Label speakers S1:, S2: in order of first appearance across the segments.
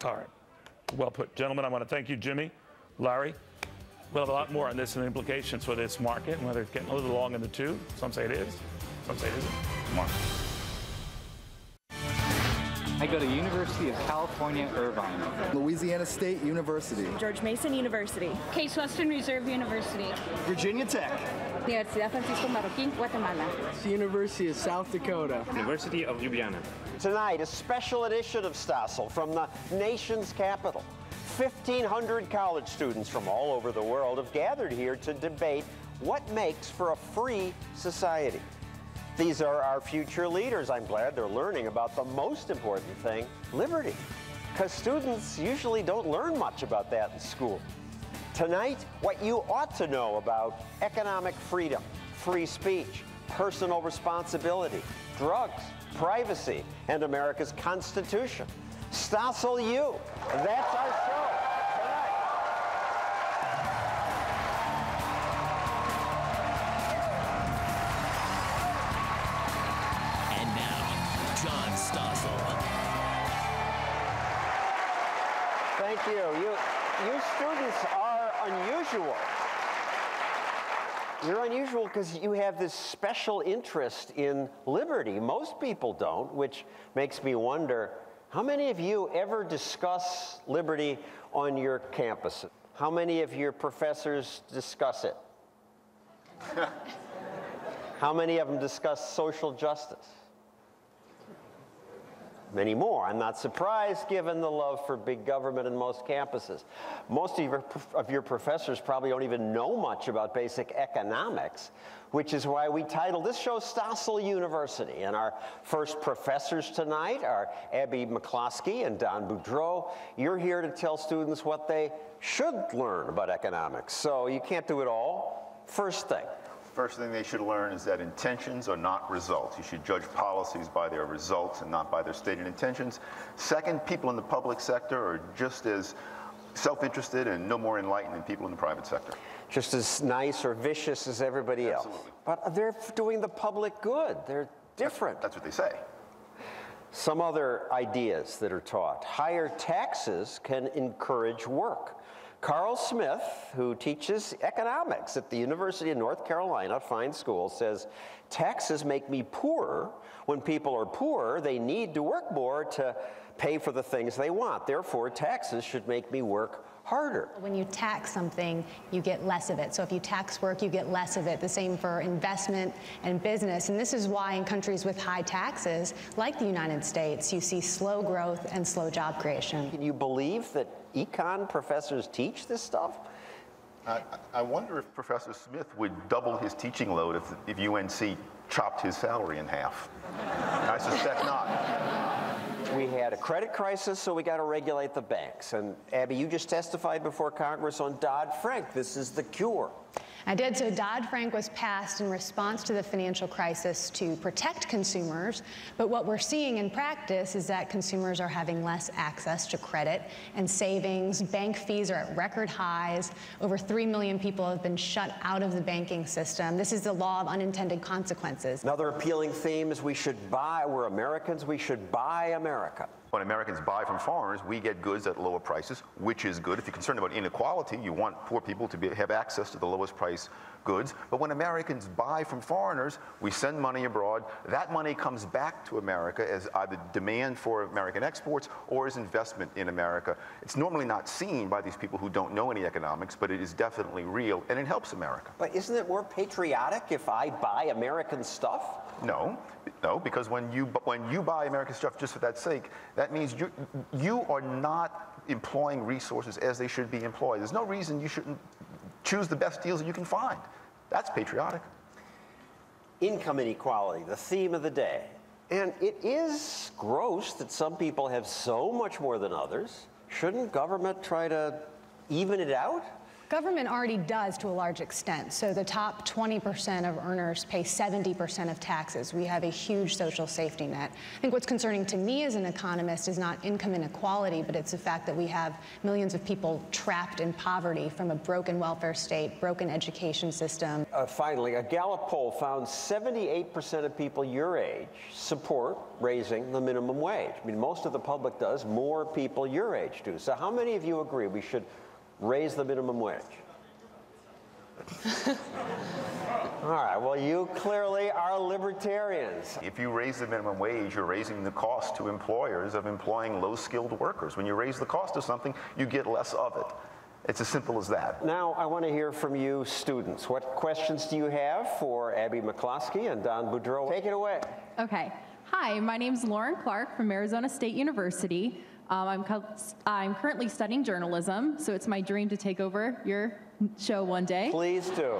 S1: All right. Well put. Gentlemen, I want to thank you, Jimmy, Larry. We'll have a lot more on this and the implications for this market and whether it's getting a little long in the tooth. Some say it is. Some say it isn't. Mark.
S2: I go to University of California, Irvine.
S3: Louisiana State University.
S4: George Mason University.
S5: Case Western Reserve University.
S6: Virginia Tech.
S4: Universidad Francisco Marroquín, Guatemala.
S6: University of South Dakota.
S7: University of Ljubljana.
S8: Tonight, a special edition of Stossel from the nation's capital. 1,500 college students from all over the world have gathered here to debate what makes for a free society. These are our future leaders. I'm glad they're learning about the most important thing, liberty, because students usually don't learn much about that in school. Tonight, what you ought to know about economic freedom, free speech, personal responsibility, drugs, privacy, and America's Constitution. Stossel U. That's our show tonight.
S9: And now, John Stossel.
S8: Thank you. You students are unusual. You're unusual because you have this special interest in liberty. Most people don't, which makes me wonder, how many of you ever discuss liberty on your campus? How many of your professors discuss it? How many of them discuss social justice? Many more. I'm not surprised given the love for big government in most campuses. Most of your professors probably don't even know much about basic economics, which is why we titled this show Stossel University. And our first professors tonight are Abby McCloskey and Don Boudreau. You're here to tell students what they should learn about economics. So you can't do it all. First thing.
S10: First thing they should learn is that intentions are not results. You should judge policies by their results and not by their stated intentions. Second, people in the public sector are just as self-interested and no more enlightened than people in the private sector.
S8: Just as nice or vicious as everybody else.
S10: Absolutely.
S8: But they're doing the public good. They're different.
S10: That's what they say.
S8: Some other ideas that are taught. Higher taxes can encourage work. Carl Smith, who teaches economics at the University of North Carolina, fine school, says, taxes make me poorer. When people are poor, they need to work more to pay for the things they want. Therefore, taxes should make me work harder.
S11: When you tax something, you get less of it. So if you tax work, you get less of it. The same for investment and business. And this is why in countries with high taxes, like the United States, you see slow growth and slow job creation.
S8: Can you believe that econ professors teach this stuff?
S10: I wonder if Professor Smith would double his teaching load if UNC chopped his salary in half. I suspect not.
S8: We had a credit crisis, so we got to regulate the banks. And Abby, you just testified before Congress on Dodd-Frank. This is the cure.
S11: I did. So Dodd-Frank was passed in response to the financial crisis to protect consumers. But what we're seeing in practice is that consumers are having less access to credit and savings. Bank fees are at record highs. Over 3 million people have been shut out of the banking system. This is the law of unintended consequences.
S8: Another appealing theme is we're Americans, we should buy America.
S10: When Americans buy from foreigners, we get goods at lower prices, which is good. If you're concerned about inequality, you want poor people to have access to the lowest price goods. But when Americans buy from foreigners, we send money abroad. That money comes back to America as either demand for American exports or as investment in America. It's normally not seen by these people who don't know any economics, but it is definitely real, and it helps America.
S8: But isn't it more patriotic if I buy American stuff?
S10: No, because when you buy American stuff just for that sake, that means you are not employing resources as they should be employed. There's no reason you shouldn't choose the best deals that you can find. That's patriotic.
S8: Income inequality, the theme of the day. And it is gross that some people have so much more than others. Shouldn't government try to even it out?
S11: Government already does to a large extent. So the top 20% of earners pay 70% of taxes. We have a huge social safety net. I think what's concerning to me as an economist is not income inequality, but it's the fact that we have millions of people trapped in poverty from a broken welfare state, broken education system.
S8: Finally, a Gallup poll found 78% of people your age support raising the minimum wage. I mean, most of the public does, more people your age do. So how many of you agree we should raise the minimum wage? All right, well, you clearly are libertarians.
S10: If you raise the minimum wage, you're raising the cost to employers of employing low-skilled workers. When you raise the cost of something, you get less of it. It's as simple as that.
S8: Now, I want to hear from you students. What questions do you have for Abby McCloskey and Don Boudreau? Take it away.
S7: Okay. Hi, my name's Lauren Clark from Arizona State University. I'm currently studying journalism, so it's my dream to take over your show one day.
S8: Please do.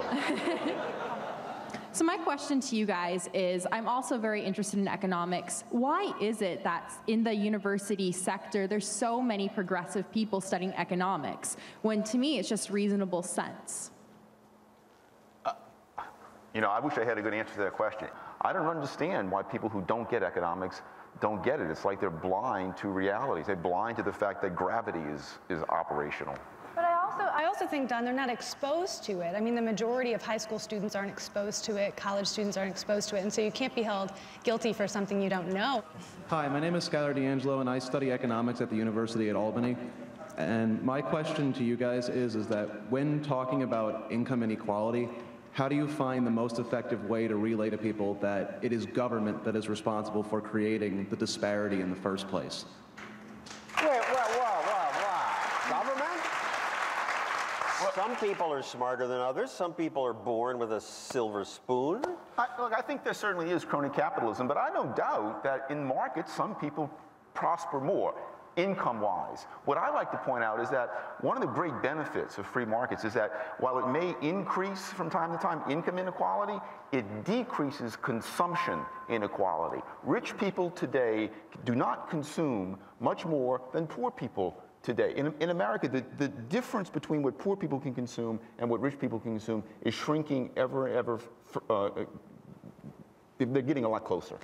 S7: So my question to you guys is, I'm also very interested in economics. Why is it that in the university sector, there's so many progressive people studying economics, when to me it's just reasonable sense?
S10: You know, I wish I had a good answer to that question. I don't understand why people who don't get economics don't get it. It's like they're blind to realities. They're blind to the fact that gravity is operational.
S11: But I also think, Don, they're not exposed to it. I mean, the majority of high school students aren't exposed to it, college students aren't exposed to it, and so you can't be held guilty for something you don't know.
S12: Hi, my name is Skylar D'Angelo, and I study economics at the University at Albany. And my question to you guys is that when talking about income inequality, how do you find the most effective way to relay to people that it is government that is responsible for creating the disparity in the first place?
S8: Wait. Government? Some people are smarter than others. Some people are born with a silver spoon.
S10: Look, I think there certainly is crony capitalism, but I have no doubt that in markets, some people prosper more, income-wise. What I like to point out is that one of the great benefits of free markets is that while it may increase from time to time income inequality, it decreases consumption inequality. Rich people today do not consume much more than poor people today. In America, the difference between what poor people can consume and what rich people can consume is shrinking ever. They're getting a lot closer.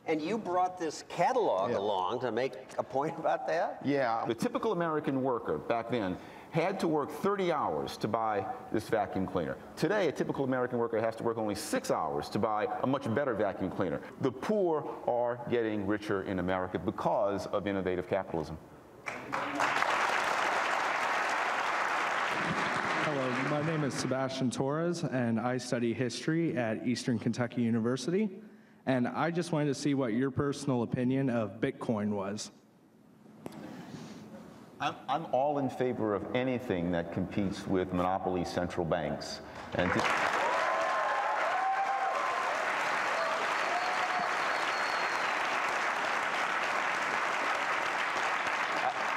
S8: And you brought this catalog along to make a point about that?
S10: Yeah. The typical American worker back then had to work 30 hours to buy this vacuum cleaner. Today, a typical American worker has to work only 6 hours to buy a much better vacuum cleaner. The poor are getting richer in America because of innovative capitalism.
S13: Hello, my name is Sebastian Torres, and I study history at Eastern Kentucky University. And I just wanted to see what your personal opinion of Bitcoin was.
S10: I'm all in favor of anything that competes with monopoly central banks. And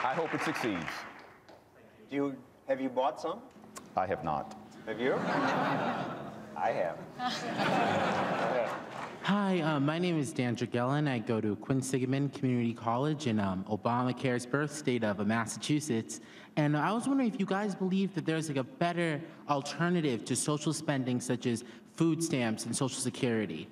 S10: I hope it succeeds.
S8: Have you bought some?
S10: I have not.
S8: Have you? I have.
S14: Hi, my name is Dan Dragellin. I go to Quinsigamond Community College in Obamacare's birth state of Massachusetts. And I was wondering if you guys believe that there's like a better alternative to social spending such as food stamps and Social Security.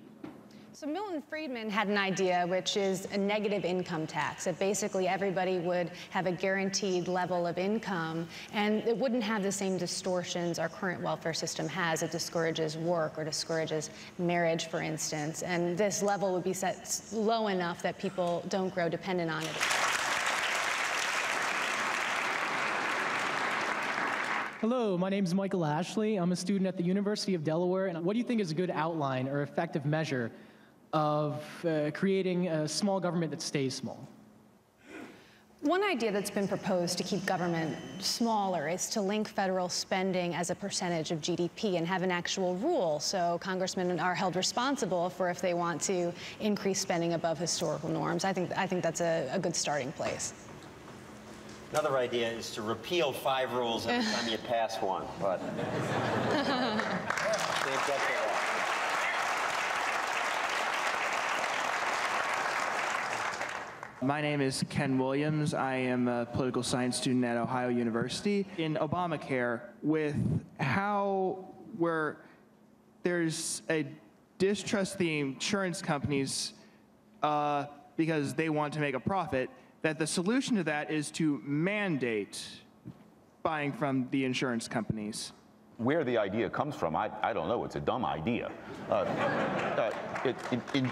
S11: So Milton Friedman had an idea, which is a negative income tax, that basically everybody would have a guaranteed level of income, and it wouldn't have the same distortions our current welfare system has. It discourages work or discourages marriage, for instance, and this level would be set low enough that people don't grow dependent on it.
S15: Hello, my name is Michael Ashley. I'm a student at the University of Delaware, and what do you think is a good outline or effective measure of creating a small government that stays small?
S11: One idea that's been proposed to keep government smaller is to link federal spending as a percentage of GDP and have an actual rule, so congressmen are held responsible for if they want to increase spending above historical norms. I think that's a good starting place.
S8: Another idea is to repeal 5 rules every time you pass one, but can't get to that.
S6: My name is Ken Williams. I am a political science student at Ohio University. In Obamacare, with how there's a distrust of the insurance companies because they want to make a profit, that the solution to that is to mandate buying from the insurance companies.
S10: Where the idea comes from, I don't know. It's a dumb idea.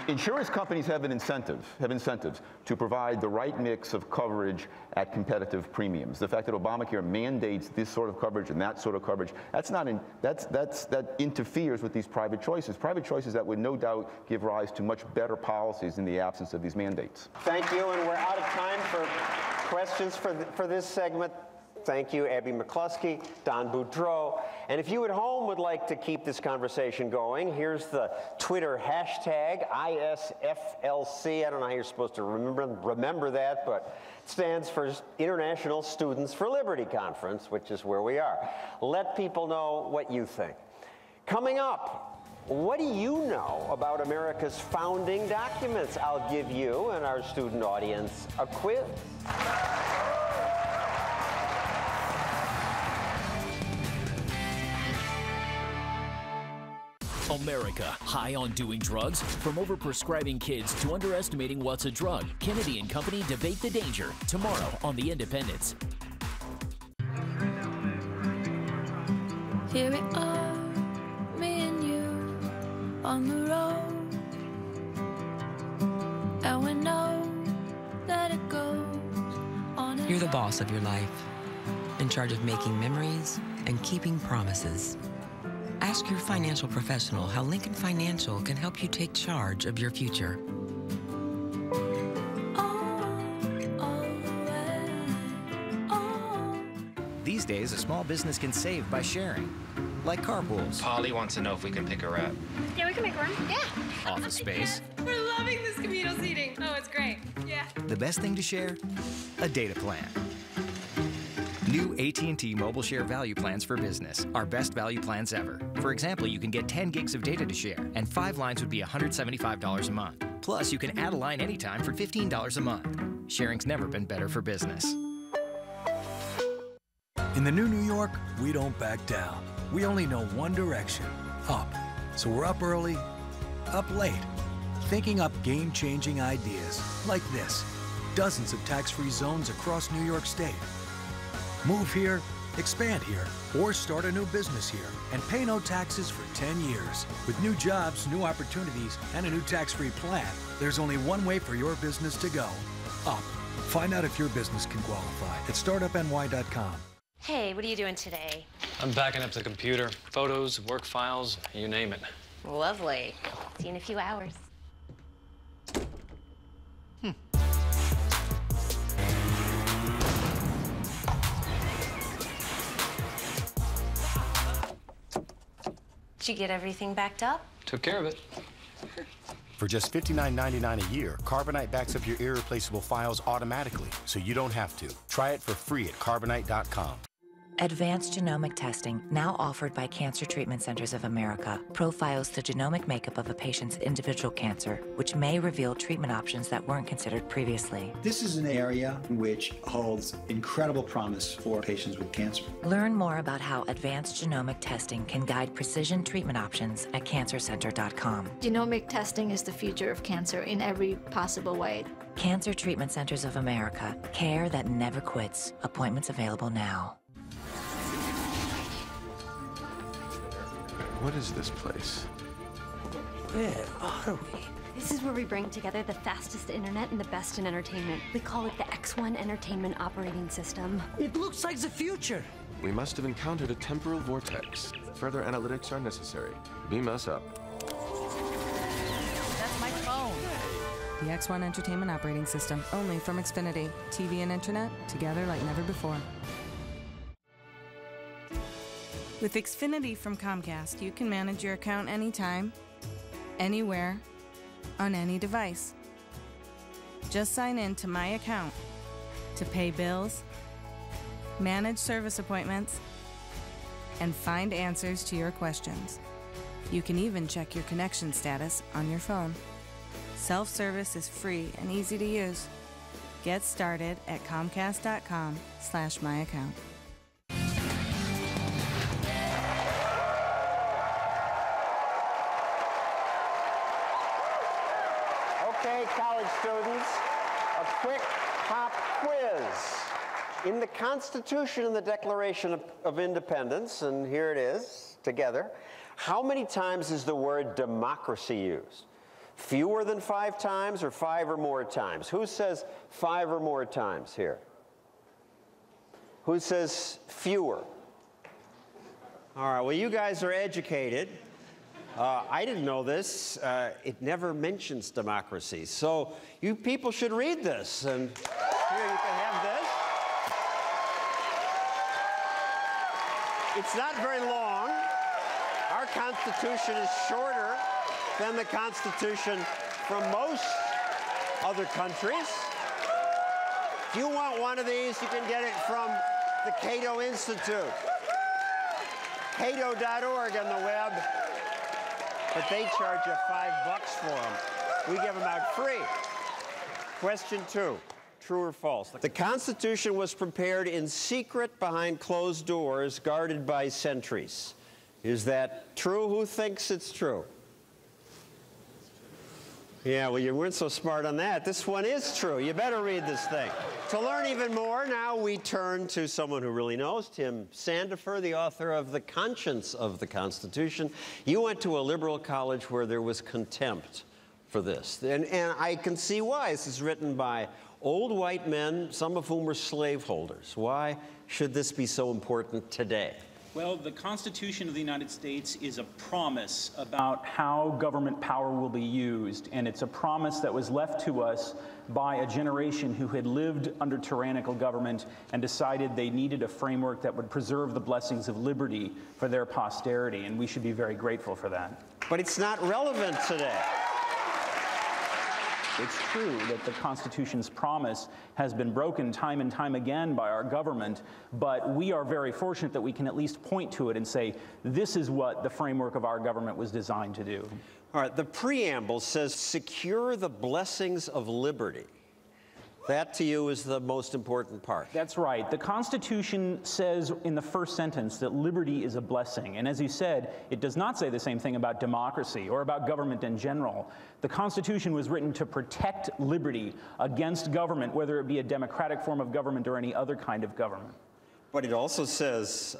S10: Insurance companies have incentives to provide the right mix of coverage at competitive premiums. The fact that Obamacare mandates this sort of coverage and that sort of coverage, that interferes with these private choices that would no doubt give rise to much better policies in the absence of these mandates.
S8: Thank you, and we're out of time for questions for this segment. Thank you, Abby McCluskey, Don Boudreau. And if you at home would like to keep this conversation going, here's the Twitter hashtag, ISFLC. I don't know how you're supposed to remember that, but it stands for International Students for Liberty Conference, which is where we are. Let people know what you think. Coming up, what do you know about America's founding documents? I'll give you and our student audience a quiz.
S9: America, high on doing drugs? From overprescribing kids to underestimating what's a drug, Kennedy and Company debate the danger tomorrow on The Independence.
S16: Here we are, me and you, on the road, and we know that it goes on.
S17: You're the boss of your life, in charge of making memories and keeping promises. Ask your financial professional how Lincoln Financial can help you take charge of your future.
S18: These days, a small business can save by sharing, like carpools.
S19: Polly wants to know if we can pick her up.
S5: Yeah, we can make one. Yeah.
S18: Office space.
S20: We're loving this communal seating. Oh, it's great. Yeah.
S18: The best thing to share? A data plan. New AT&T Mobile Share Value Plans for Business. Our best value plans ever. For example, you can get 10 gigs of data to share, and 5 lines would be $175 a month. Plus, you can add a line anytime for $15 a month. Sharing's never been better for business.
S21: In the new New York, we don't back down. We only know one direction, up. So we're up early, up late, thinking up game-changing ideas like this. Dozens of tax-free zones across New York State. Move here, expand here, or start a new business here and pay no taxes for 10 years. With new jobs, new opportunities, and a new tax-free plan, there's only one way for your business to go, up. Find out if your business can qualify at startupny.com.
S22: Hey, what are you doing today?
S23: I'm backing up the computer. Photos, work files, you name it.
S22: Lovely. See you in a few hours. Did you get everything backed up?
S23: Took care of it.
S24: For just $59.99 a year, Carbonite backs up your irreplaceable files automatically, so you don't have to. Try it for free at Carbonite.com.
S25: Advanced genomic testing, now offered by Cancer Treatment Centers of America, profiles the genomic makeup of a patient's individual cancer, which may reveal treatment options that weren't considered previously.
S26: This is an area which holds incredible promise for patients with cancer.
S25: Learn more about how advanced genomic testing can guide precision treatment options at cancercenter.com.
S27: Genomic testing is the future of cancer in every possible way.
S25: Cancer Treatment Centers of America, care that never quits. Appointments available now.
S28: What is this place?
S29: Where are we?
S30: This is where we bring together the fastest internet and the best in entertainment. We call it the X1 Entertainment Operating System.
S29: It looks like the future.
S28: We must have encountered a temporal vortex. Further analytics are necessary. Beam us up.
S31: That's my phone. The X1 Entertainment Operating System, only from Xfinity. TV and internet, together like never before. With Xfinity from Comcast, you can manage your account anytime, anywhere, on any device. Just sign in to My Account to pay bills, manage service appointments, and find answers to your questions. You can even check your connection status on your phone. Self-service is free and easy to use. Get started at comcast.com/myaccount.
S8: Okay, college students, a quick pop quiz. In the Constitution and the Declaration of Independence, and here it is, together, how many times is the word democracy used? Fewer than 5 times or 5 or more times? Who says 5 or more times here? Who says fewer? All right, well, you guys are educated. I didn't know this. It never mentions democracy. So you people should read this. And here you can have this. It's not very long. Our Constitution is shorter than the Constitution from most other countries. If you want one of these, you can get it from the Cato Institute. Cato.org on the web. But they charge you $5 for them. We give them out free. Question 2, true or false? The Constitution was prepared in secret behind closed doors, guarded by sentries. Is that true? Who thinks it's true? Yeah, well, you weren't so smart on that. This one is true. You better read this thing. To learn even more, now we turn to someone who really knows, Tim Sandifer, the author of The Conscience of the Constitution. You went to a liberal college where there was contempt for this. And I can see why. This is written by old white men, some of whom were slaveholders. Why should this be so important today?
S1: Well, the Constitution of the United States is a promise about how government power will be used, and it's a promise that was left to us by a generation who had lived under tyrannical government and decided they needed a framework that would preserve the blessings of liberty for their posterity, and we should be very grateful for that.
S8: But it's not relevant today.
S1: It's true that the Constitution's promise has been broken time and time again by our government, but we are very fortunate that we can at least point to it and say, this is what the framework of our government was designed to do.
S8: All right, the preamble says, secure the blessings of liberty. That, to you, is the most important part.
S1: That's right. The Constitution says in the first sentence that liberty is a blessing. And as you said, it does not say the same thing about democracy or about government in general. The Constitution was written to protect liberty against government, whether it be a democratic form of government or any other kind of government.
S8: But it also says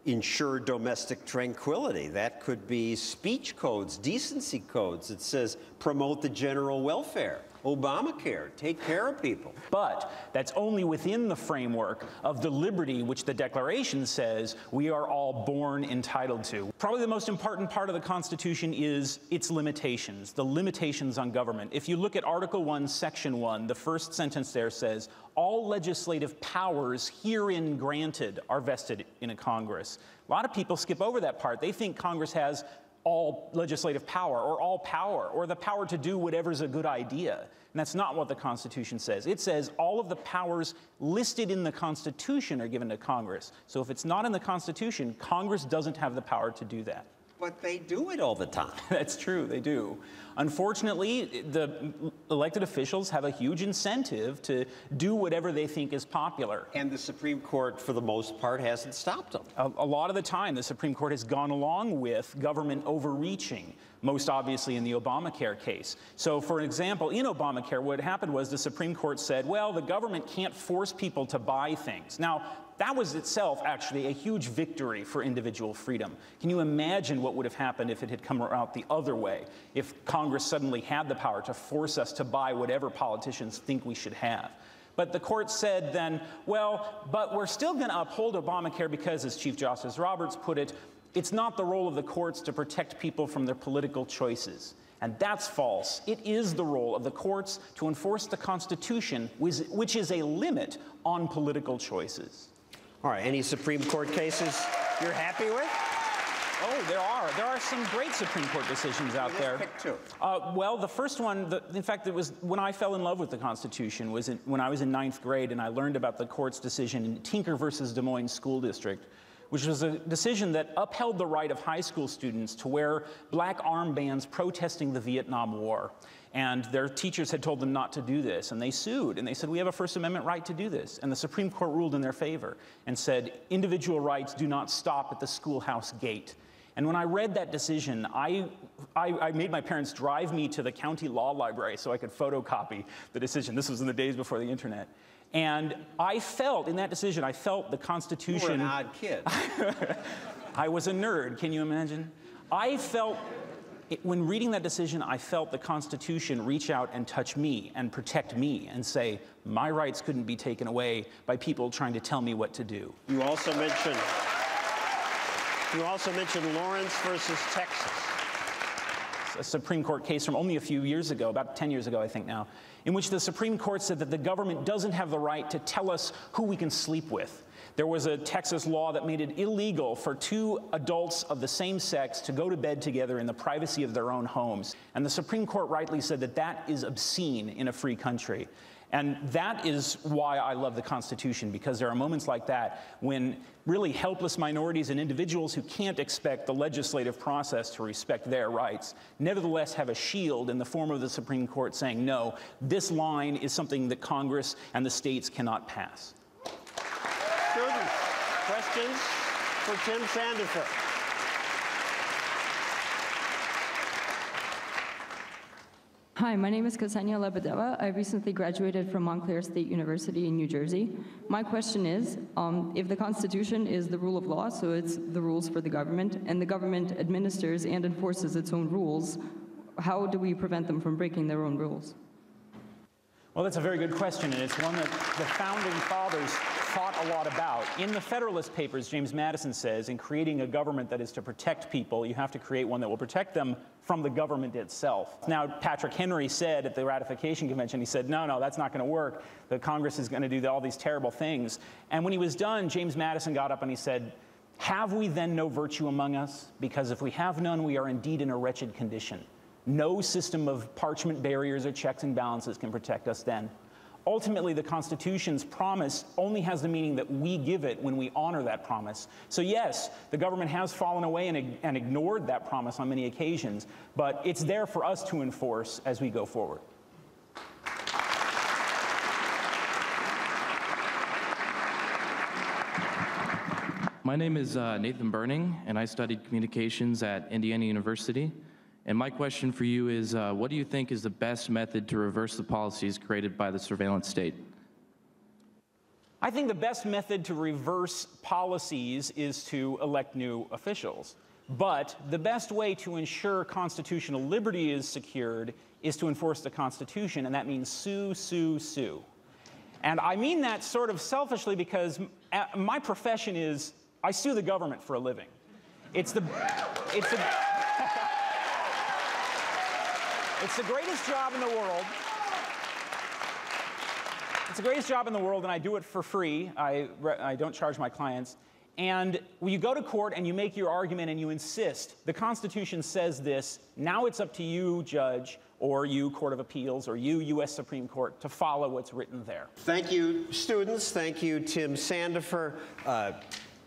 S8: ensure domestic tranquility. That could be speech codes, decency codes. It says promote the general welfare. Obamacare, take care of people.
S1: But that's only within the framework of the liberty which the Declaration says we are all born entitled to. Probably the most important part of the Constitution is its limitations, the limitations on government. If you look at Article 1, Section 1, the first sentence there says, all legislative powers herein granted are vested in a Congress. A lot of people skip over that part. They think Congress has all legislative power or the power to do whatever's a good idea. And that's not what the Constitution says. It says all of the powers listed in the Constitution are given to Congress. So if it's not in the Constitution, Congress doesn't have the power to do that.
S8: But they do it all the time.
S1: That's true, they do. Unfortunately, the elected officials have a huge incentive to do whatever they think is popular.
S8: And the Supreme Court, for the most part, hasn't stopped them.
S1: A lot of the time, the Supreme Court has gone along with government overreaching, most obviously in the Obamacare case. So, for example, in Obamacare, what happened was the Supreme Court said, well, the government can't force people to buy things. Now, that was itself actually a huge victory for individual freedom. Can you imagine what would have happened if it had come out the other way? If Congress suddenly had the power to force us to buy whatever politicians think we should have. But the court said then, well, but we're still going to uphold Obamacare because, as Chief Justice Roberts put it, it's not the role of the courts to protect people from their political choices. And that's false. It is the role of the courts to enforce the Constitution, which is a limit on political choices.
S8: All right, any Supreme Court cases you're happy with?
S1: Oh, there are. There are some great Supreme Court decisions out there.
S8: Pick two.
S1: Well, the first one, in fact, it was when I fell in love with the Constitution, when I was in 9th grade and I learned about the court's decision in Tinker versus Des Moines School District, which was a decision that upheld the right of high school students to wear black armbands protesting the Vietnam War. And their teachers had told them not to do this, and they sued, and they said, we have a First Amendment right to do this. And the Supreme Court ruled in their favor and said, individual rights do not stop at the schoolhouse gate. And when I read that decision, I made my parents drive me to the county law library so I could photocopy the decision. This was in the days before the internet. And I felt, in that decision, I felt the Constitution...
S8: You were an odd kid.
S1: I was a nerd, can you imagine? I felt... When reading that decision, I felt the Constitution reach out and touch me and protect me and say, my rights couldn't be taken away by people trying to tell me what to do.
S8: You also mentioned Lawrence versus Texas.
S1: A Supreme Court case from only a few years ago, about 10 years ago, I think now, in which the Supreme Court said that the government doesn't have the right to tell us who we can sleep with. There was a Texas law that made it illegal for two adults of the same sex to go to bed together in the privacy of their own homes. And the Supreme Court rightly said that that is obscene in a free country. And that is why I love the Constitution, because there are moments like that when really helpless minorities and individuals who can't expect the legislative process to respect their rights nevertheless have a shield in the form of the Supreme Court saying, no, this line is something that Congress and the states cannot pass.
S8: Students, questions for Tim Sandifer?
S2: Hi, my name is Ksenia Lebedeva. I recently graduated from Montclair State University in New Jersey. My question is, if the Constitution is the rule of law, so it's the rules for the government, and the government administers and enforces its own rules, how do we prevent them from breaking their own rules?
S1: Well, that's a very good question, and it's one that the Founding Fathers thought a lot about. In the Federalist Papers, James Madison says, in creating a government that is to protect people, you have to create one that will protect them from the government itself. Now, Patrick Henry said at the ratification convention, he said, no, that's not going to work. The Congress is going to do all these terrible things. And when he was done, James Madison got up and he said, have we then no virtue among us? Because if we have none, we are indeed in a wretched condition. No system of parchment barriers or checks and balances can protect us then. Ultimately, the Constitution's promise only has the meaning that we give it when we honor that promise. So yes, the government has fallen away and ignored that promise on many occasions, but it's there for us to enforce as we go forward.
S3: My name is Nathan Burning, and I studied communications at Indiana University. And my question for you is, what do you think is the best method to reverse the policies created by the surveillance state?
S1: I think the best method to reverse policies is to elect new officials. But the best way to ensure constitutional liberty is secured is to enforce the Constitution, and that means sue, sue, sue. And I mean that sort of selfishly because my profession is, I sue the government for a living. It's the greatest job in the world. It's the greatest job in the world, and I do it for free. I don't charge my clients. And when you go to court and you make your argument and you insist, the Constitution says this, now it's up to you, judge, or you, Court of Appeals, or you, U.S. Supreme Court, to follow what's written there.
S8: Thank you, students. Thank you, Tim Sandifer.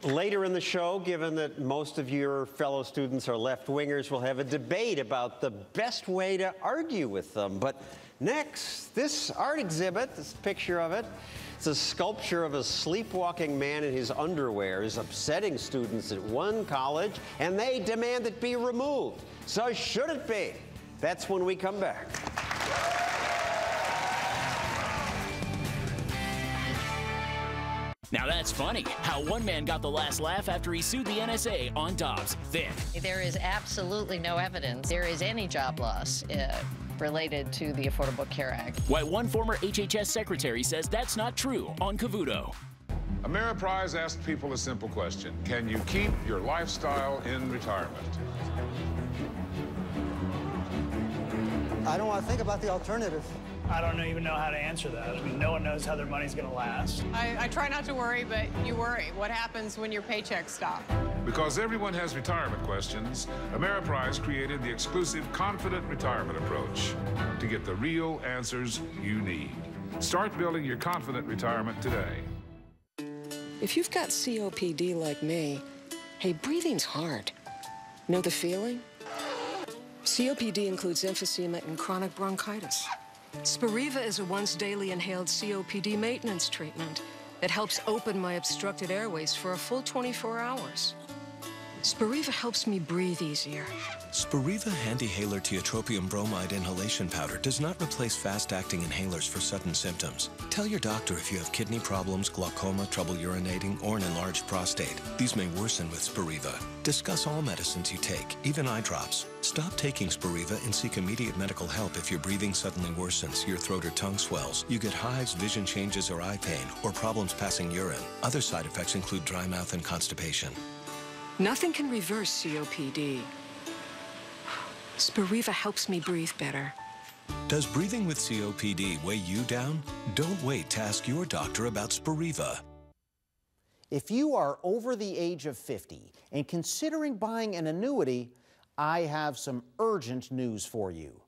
S8: Later in the show, given that most of your fellow students are left-wingers, we'll have a debate about the best way to argue with them. But next, this art exhibit, this picture of it, it's a sculpture of a sleepwalking man in his underwear is upsetting students at one college, and they demand it be removed. So should it be? That's when we come back.
S9: Now that's funny, how one man got the last laugh after he sued the NSA on Dobbs. Then,
S4: there is absolutely no evidence there is any job loss related to the Affordable Care Act.
S9: Why one former HHS secretary says that's not true on Cavuto.
S6: Ameriprise asked people a simple question. Can you keep your lifestyle in retirement?
S7: I don't want to think about the alternative.
S10: I don't even know how to answer that. I mean, no one knows how their money's going to last.
S11: I try not to worry, but you worry. What happens when your paychecks stop?
S6: Because everyone has retirement questions, Ameriprise created the exclusive Confident Retirement approach to get the real answers you need. Start building your confident retirement today.
S5: If you've got COPD like me, hey, breathing's hard. Know the feeling? COPD includes emphysema and chronic bronchitis. Spiriva is a once-daily inhaled COPD maintenance treatment. It helps open my obstructed airways for a full 24 hours. Spiriva helps me breathe easier.
S12: Spiriva Handihaler Tiotropium Bromide Inhalation Powder does not replace fast-acting inhalers for sudden symptoms. Tell your doctor if you have kidney problems, glaucoma, trouble urinating, or an enlarged prostate. These may worsen with Spiriva. Discuss all medicines you take, even eye drops. Stop taking Spiriva and seek immediate medical help if your breathing suddenly worsens, your throat or tongue swells, you get hives, vision changes, or eye pain, or problems passing urine. Other side effects include dry mouth and constipation.
S5: Nothing can reverse COPD. Spiriva helps me breathe better.
S12: Does breathing with COPD weigh you down? Don't wait to ask your doctor about Spiriva.
S13: If you are over the age of 50 and considering buying an annuity, I have some urgent news for you.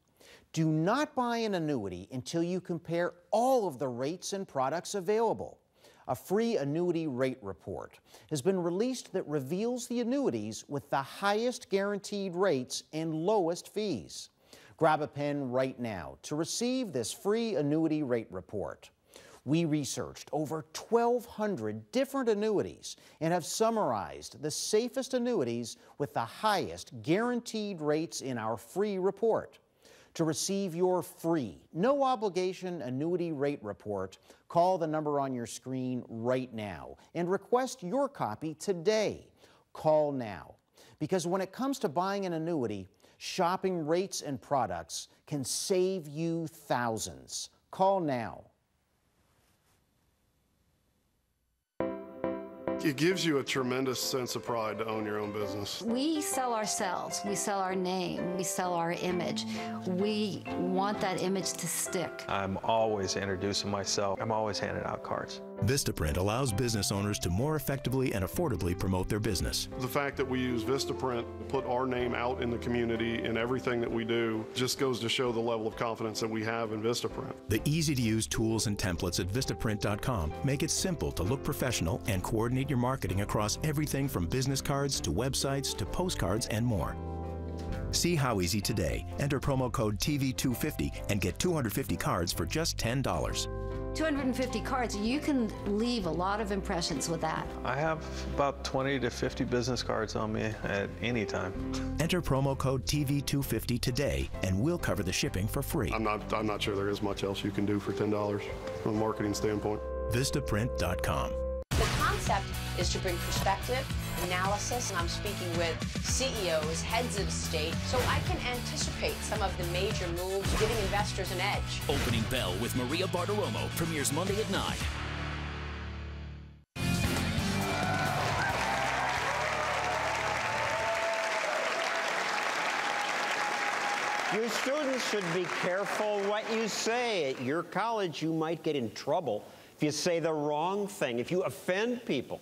S13: Do not buy an annuity until you compare all of the rates and products available. A free annuity rate report has been released that reveals the annuities with the highest guaranteed rates and lowest fees. Grab a pen right now to receive this free annuity rate report. We researched over 1,200 different annuities and have summarized the safest annuities with the highest guaranteed rates in our free report. To receive your free, no obligation annuity rate report, call the number on your screen right now and request your copy today. Call now, because when it comes to buying an annuity, shopping rates and products can save you thousands. Call now.
S14: It gives you a tremendous sense of pride to own your own business.
S30: We sell ourselves, we sell our name, we sell our image. We want that image to stick.
S15: I'm always introducing myself. I'm always handing out cards.
S16: Vistaprint allows business owners to more effectively and affordably promote their business.
S14: The fact that we use Vistaprint to put our name out in the community in everything that we do just goes to show the level of confidence that we have in Vistaprint.
S16: The easy-to-use tools and templates at Vistaprint.com make it simple to look professional and coordinate your marketing across everything from business cards to websites to postcards and more. See how easy today. Enter promo code TV250 and get 250 cards for just $10.
S30: 250 cards, you can leave a lot of impressions with that.
S15: I have about 20 to 50 business cards on me at any time.
S16: Enter promo code TV250 today and we'll cover the shipping for free.
S14: I'm not sure there is much else you can do for $10 from a marketing standpoint.
S16: Vistaprint.com.
S17: The concept is to bring perspective, analysis, and I'm speaking with CEOs, heads of state, so I can anticipate some of the major moves, giving investors an edge.
S9: Opening Bell with Maria Bartiromo premieres Monday at 9.
S8: You students should be careful what you say. At your college, you might get in trouble if you say the wrong thing, if you offend people.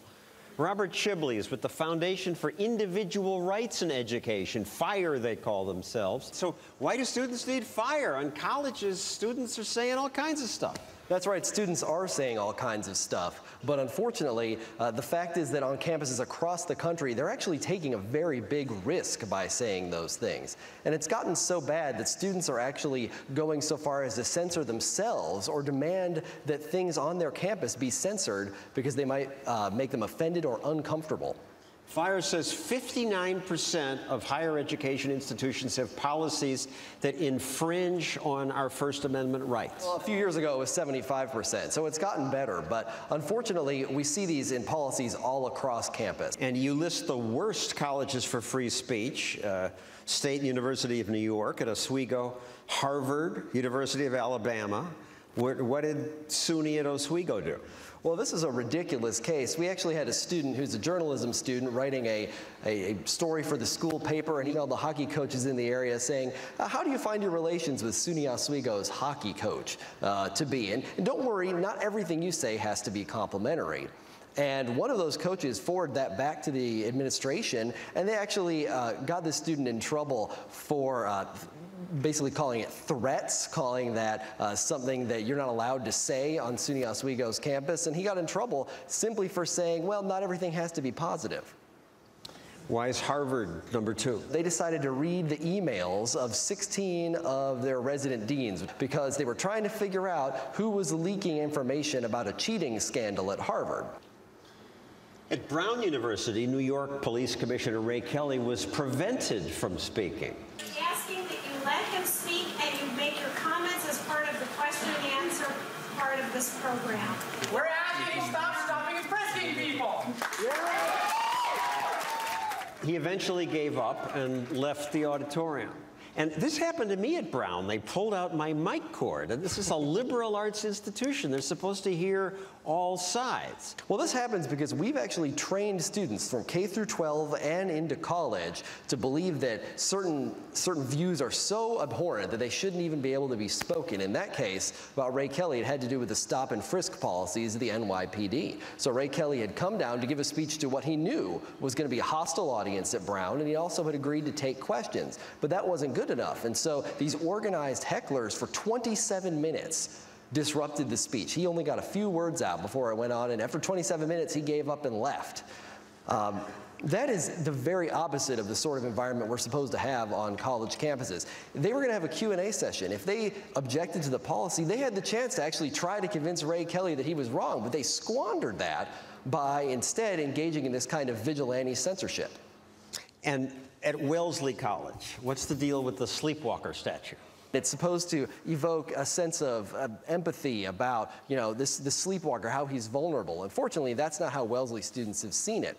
S8: Robert Shibley is with the Foundation for Individual Rights in Education, FIRE they call themselves. So why do students need FIRE? On colleges, students are saying all kinds of stuff.
S18: That's right, students are saying all kinds of stuff, but unfortunately, the fact is that on campuses across the country, they're actually taking a very big risk by saying those things. And it's gotten so bad that students are actually going so far as to censor themselves or demand that things on their campus be censored because they might make them offended or uncomfortable.
S8: FIRE says 59% of higher education institutions have policies that infringe on our First Amendment rights.
S18: Well, a few years ago it was 75%, so it's gotten better, but unfortunately we see these in policies all across campus.
S8: And you list the worst colleges for free speech, State University of New York at Oswego, Harvard, University of Alabama. What did SUNY at Oswego do?
S18: Well, this is a ridiculous case. We actually had a student who's a journalism student writing a story for the school paper and emailed the hockey coaches in the area saying, how do you find your relations with SUNY Oswego's hockey coach to be? And don't worry, not everything you say has to be complimentary. And one of those coaches forwarded that back to the administration, and they actually got this student in trouble for basically calling it threats, calling that something that you're not allowed to say on SUNY Oswego's campus, and he got in trouble simply for saying, well, not everything has to be positive.
S8: Why is Harvard number 2?
S18: They decided to read the emails of 16 of their resident deans because they were trying to figure out who was leaking information about a cheating scandal at Harvard.
S8: At Brown University, New York Police Commissioner Ray Kelly was prevented from speaking.
S19: Asking that you let him speak and you make your comments as part of the question and answer part of this program.
S20: We're asking you to stop stopping and frisking people.
S8: Yeah. He eventually gave up and left the auditorium. And this happened to me at Brown. They pulled out my mic cord. And this is a liberal arts institution. They're supposed to hear all sides.
S18: Well, this happens because we've actually trained students from K through 12 and into college to believe that certain views are so abhorrent that they shouldn't even be able to be spoken. In that case, about Ray Kelly, it had to do with the stop and frisk policies of the NYPD. So Ray Kelly had come down to give a speech to what he knew was going to be a hostile audience at Brown, and he also had agreed to take questions. But that wasn't good enough. And so these organized hecklers for 27 minutes disrupted the speech. He only got a few words out before it went on, and after 27 minutes, he gave up and left. That is the very opposite of the sort of environment we're supposed to have on college campuses. They were going to have a Q&A session. If they objected to the policy, they had the chance to actually try to convince Ray Kelly that he was wrong, but they squandered that by instead engaging in this kind of vigilante censorship.
S8: And at Wellesley College, what's the deal with the sleepwalker statue?
S18: It's supposed to evoke a sense of empathy about, you know, this sleepwalker, how he's vulnerable. Unfortunately, that's not how Wellesley students have seen it.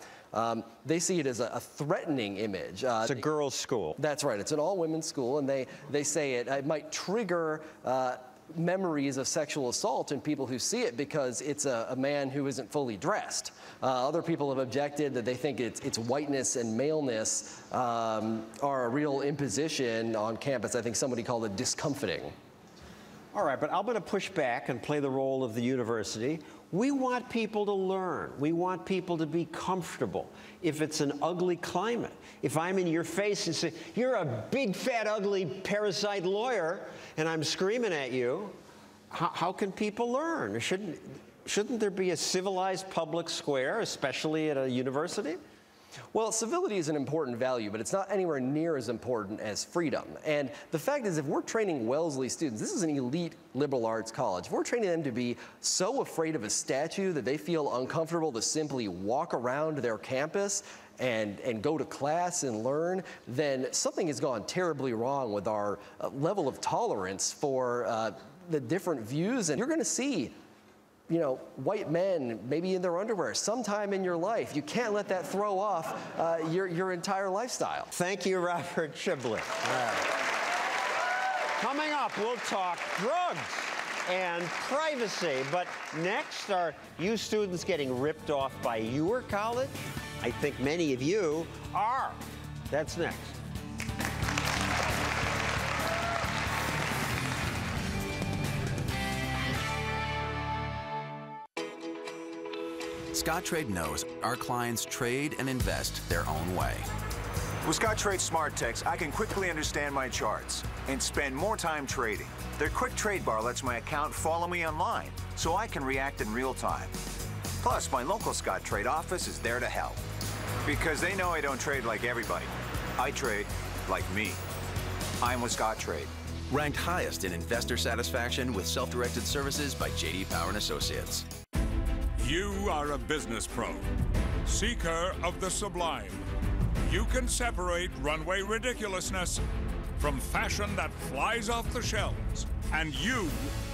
S18: They see it as a threatening image.
S8: It's a girls' school.
S18: That's right. It's an all-women's school, and they say it might trigger memories of sexual assault in people who see it because it's a man who isn't fully dressed. Other people have objected that they think its whiteness and maleness are a real imposition on campus. I think somebody called it discomfiting.
S8: All right, but I'm going to push back and play the role of the university. We want people to learn. We want people to be comfortable. If it's an ugly climate, if I'm in your face and say, you're a big, fat, ugly parasite lawyer, and I'm screaming at you, how can people learn? Shouldn't there be a civilized public square, especially at a university?
S18: Well, civility is an important value, but it's not anywhere near as important as freedom. And the fact is, if we're training Wellesley students, this is an elite liberal arts college, if we're training them to be so afraid of a statue that they feel uncomfortable to simply walk around their campus and go to class and learn, then something has gone terribly wrong with our level of tolerance for the different views. And you're going to see, you know, white men maybe in their underwear sometime in your life. You can't let that throw off your entire lifestyle.
S8: Thank you, Robert Shibley. Coming up, we'll talk drugs and privacy. But next, are you students getting ripped off by your college? I think many of you are. That's next.
S21: Scottrade knows our clients trade and invest their own way.
S22: With Scottrade Smart Techs, I can quickly understand my charts and spend more time trading. Their quick trade bar lets my account follow me online, so I can react in real time. Plus, my local Scottrade office is there to help. Because they know I don't trade like everybody. I trade like me. I'm with Scottrade.
S21: Ranked highest in investor satisfaction with self-directed services by J.D. Power & Associates.
S23: You are a business pro, seeker of the sublime. You can separate runway ridiculousness from fashion that flies off the shelves. And you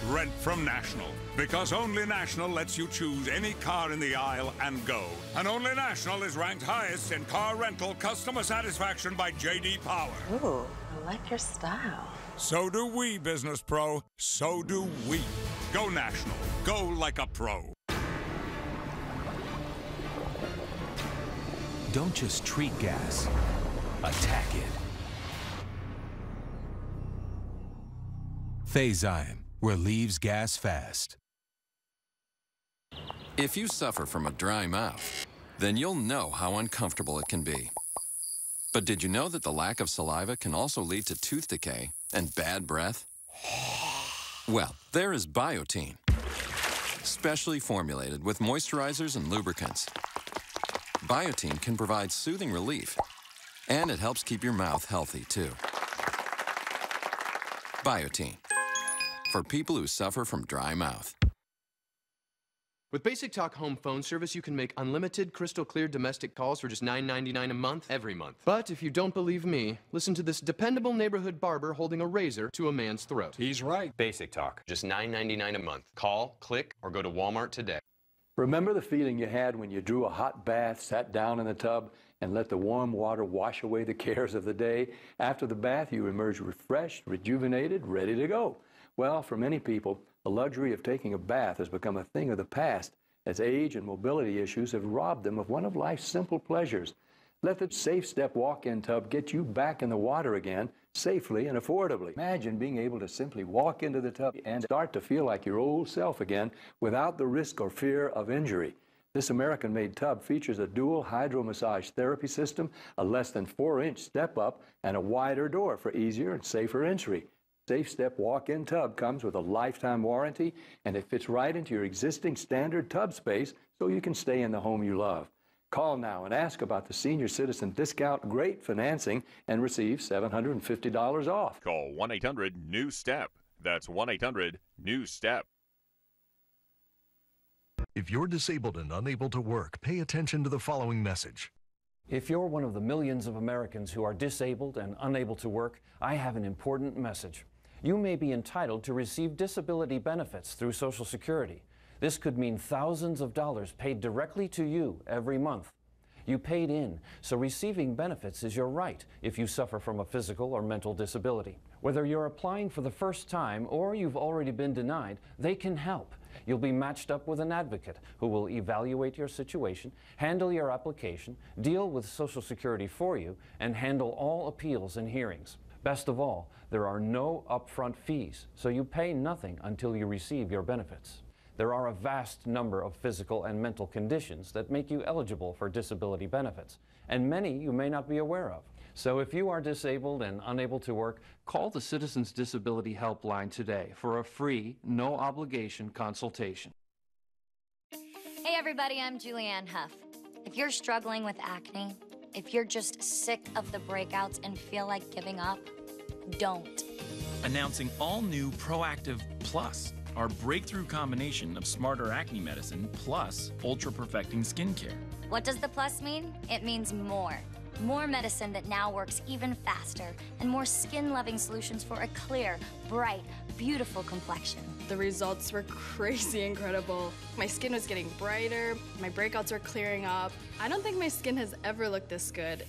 S23: rent from National, because only National lets you choose any car in the aisle and go. And only National is ranked highest in car rental customer satisfaction by J.D. Power.
S24: Ooh, I like your style.
S23: So do we, business pro. So do we. Go National. Go like a pro.
S25: Don't just treat gas, attack it. Phazine relieves gas fast.
S26: If you suffer from a dry mouth, then you'll know how uncomfortable it can be. But did you know that the lack of saliva can also lead to tooth decay, And bad breath? Well, there is Biotene, specially formulated with moisturizers and lubricants. Biotene can provide soothing relief, and it helps keep your mouth healthy, too. Biotene, for people who suffer from dry mouth.
S1: With Basic Talk Home Phone Service, you can make unlimited, crystal clear domestic calls for just $9.99 a month, every month. But if you don't believe me, listen to this dependable neighborhood barber holding a razor to a man's throat.
S2: He's right.
S1: Basic Talk, just $9.99 a month. Call, click, or go to Walmart today.
S2: Remember the feeling you had when you drew a hot bath, sat down in the tub, and let the warm water wash away the cares of the day? After the bath, you emerge refreshed, rejuvenated, ready to go. Well, for many people, the luxury of taking a bath has become a thing of the past, as age and mobility issues have robbed them of one of life's simple pleasures. Let the Safe Step walk-in tub get you back in the water again, safely and affordably. Imagine being able to simply walk into the tub and start to feel like your old self again without the risk or fear of injury. This American-made tub features a dual hydro-massage therapy system, a less than 4-inch step-up, and a wider door for easier and safer entry. Safe Step walk-in tub comes with a lifetime warranty, and it fits right into your existing standard tub space so you can stay in the home you love. Call now and ask about the Senior Citizen Discount Great Financing and receive $750 off.
S3: Call 1-800-NEW-STEP. That's 1-800-NEW-STEP.
S4: If you're disabled and unable to work, pay attention to the following message.
S7: If you're one of the millions of Americans who are disabled and unable to work, I have an important message. You may be entitled to receive disability benefits through Social Security. This could mean thousands of dollars paid directly to you every month. You paid in, so receiving benefits is your right if you suffer from a physical or mental disability. Whether you're applying for the first time or you've already been denied, they can help. You'll be matched up with an advocate who will evaluate your situation, handle your application, deal with Social Security for you, and handle all appeals and hearings. Best of all, there are no upfront fees, so you pay nothing until you receive your benefits. There are a vast number of physical and mental conditions that make you eligible for disability benefits, and many you may not be aware of. So if you are disabled and unable to work, call the Citizens Disability Helpline today for a free, no-obligation consultation.
S10: Hey everybody, I'm Julianne Huff. If you're struggling with acne, if you're just sick of the breakouts and feel like giving up, don't.
S11: Announcing all new Proactive Plus, our breakthrough combination of smarter acne medicine plus ultra-perfecting skincare.
S10: What does the plus mean? It means more. More medicine that now works even faster, and more skin-loving solutions for a clear, bright, beautiful complexion.
S27: The results were crazy incredible. My skin was getting brighter, my breakouts were clearing up. I don't think my skin has ever looked this good.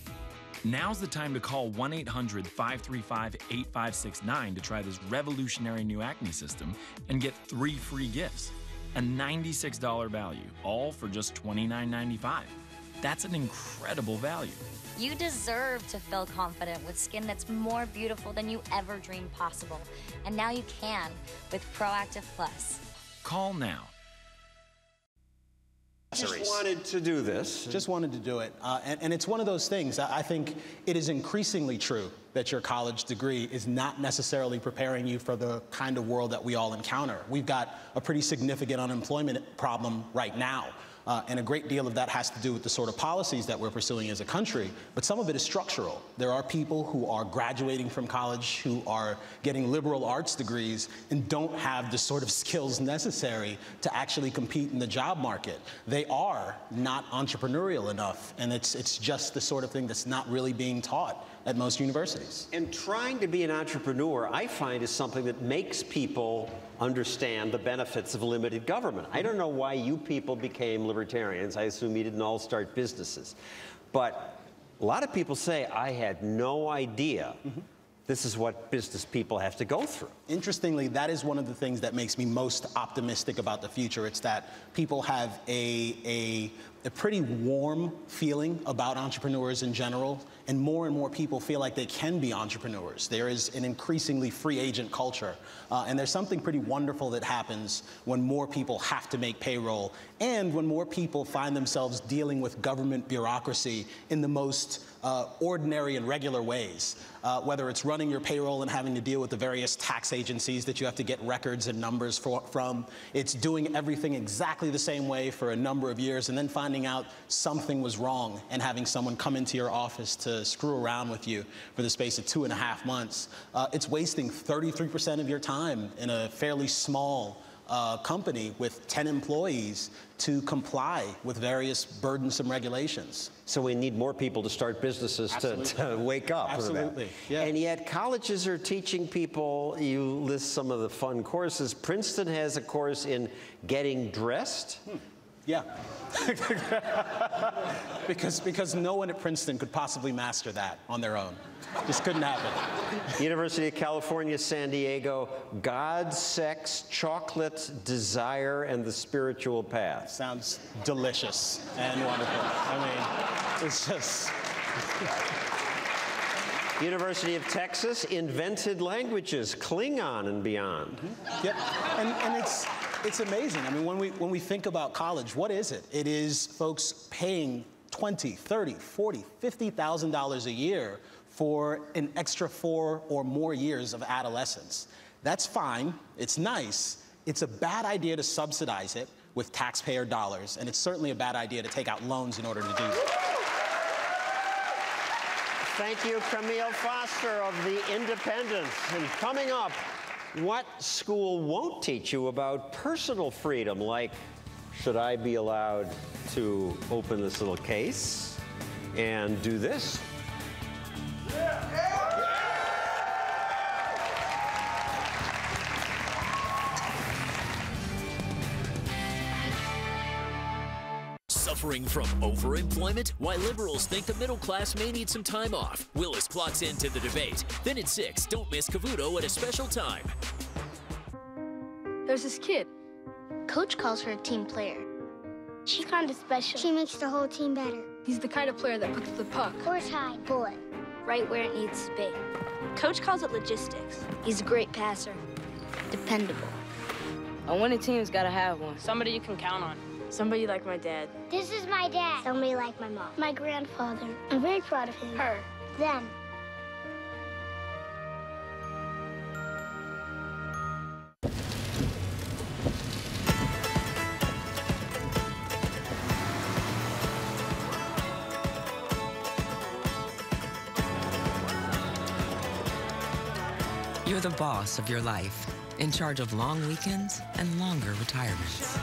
S11: Now's the time to call 1-800-535-8569 to try this revolutionary new acne system and get 3 free gifts. A $96 value, all for just $29.95. That's an incredible value.
S10: You deserve to feel confident with skin that's more beautiful than you ever dreamed possible. And now you can with Proactive Plus.
S11: Call now.
S8: Just wanted to do this.
S28: Just wanted to do it. And it's one of those things. I think it is increasingly true that your college degree is not necessarily preparing you for the kind of world that we all encounter. We've got a pretty significant unemployment problem right now. And a great deal of that has to do with the sort of policies that we're pursuing as a country, but some of it is structural. There are people who are graduating from college who are getting liberal arts degrees and don't have the sort of skills necessary to actually compete in the job market. They are not entrepreneurial enough, and it's just the sort of thing that's not really being taught at most universities.
S8: And trying to be an entrepreneur, I find, is something that makes people understand the benefits of limited government. I don't know why you people became libertarians. I assume you didn't all start businesses. But a lot of people say, I had no idea this is what business people have to go through.
S28: Interestingly, that is one of the things that makes me most optimistic about the future. It's that people have a a pretty warm feeling about entrepreneurs in general, and more people feel like they can be entrepreneurs. There is an increasingly free agent culture, and there's something pretty wonderful that happens when more people have to make payroll, and when more people find themselves dealing with government bureaucracy in the most ordinary and regular ways, whether it's running your payroll and having to deal with the various tax agencies that you have to get records and numbers from. It's doing everything exactly the same way for a number of years and then finding out something was wrong and having someone come into your office to screw around with you for the space of 2.5 months. It's wasting 33% of your time in a fairly small company with 10 employees to comply with various burdensome regulations.
S8: So we need more people to start businesses to wake up.
S28: Absolutely, yeah.
S8: And yet colleges are teaching people, you list some of the fun courses. Princeton has a course in getting dressed.
S28: Yeah, because no one at Princeton could possibly master that on their own. Just couldn't happen.
S8: University of California, San Diego, God, Sex, Chocolate, Desire, and the Spiritual Path.
S28: Sounds delicious and wonderful. I mean, it's just...
S8: University of Texas, Invented Languages, Klingon and beyond.
S28: Yep, and it's amazing. I mean, when we think about college, what is it? It is folks paying $20,000, $30,000, $40,000, $50,000 a year for an extra 4 or more years of adolescence. That's fine, it's nice. It's a bad idea to subsidize it with taxpayer dollars, and it's certainly a bad idea to take out loans in order to do that.
S8: Thank you, Camille Foster of The Independent. And coming up, what school won't teach you about personal freedom, like, should I be allowed to open this little case and do this?
S9: Suffering from overemployment? Why liberals think the middle class may need some time off. Willis clocks into the debate. Then at 6, don't miss Cavuto at a special time.
S5: There's this kid. Coach calls her a team player. She's kind of special. She makes the whole team better. He's the kind of player that puts the puck horse high, bullet, right where it needs to be. Coach calls it logistics. He's a great passer. Dependable.
S6: A winning team's got to have one. Somebody you can count on. Somebody like my dad.
S5: This is my dad. Somebody like my mom. My grandfather. I'm very proud of him. Her. Them.
S12: You're the boss of your life, in charge of long weekends and longer retirements.